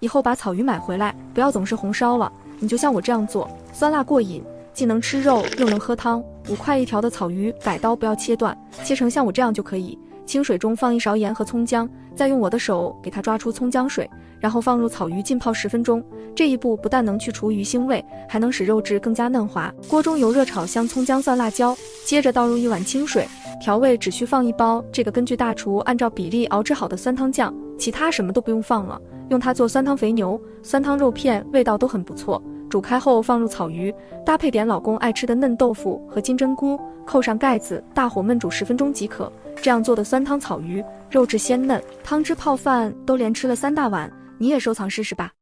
以后把草鱼买回来，不要总是红烧了，你就像我这样做，酸辣过瘾，既能吃肉又能喝汤。5块1条的草鱼，改刀不要切断，切成像我这样就可以。清水中放1勺盐和葱姜，再用我的手给它抓出葱姜水，然后放入草鱼浸泡10分钟。这一步不但能去除鱼腥味，还能使肉质更加嫩滑。锅中油热炒香葱姜蒜辣椒，接着倒入1碗清水，调味只需放1包这个根据大厨按照比例熬制好的酸汤酱，其他什么都不用放了。用它做酸汤肥牛、酸汤肉片，味道都很不错。煮开后放入草鱼，搭配点老公爱吃的嫩豆腐和金针菇，扣上盖子，大火焖煮10分钟即可。这样做的酸汤草鱼，肉质鲜嫩，汤汁泡饭都连吃了3大碗，你也收藏试试吧。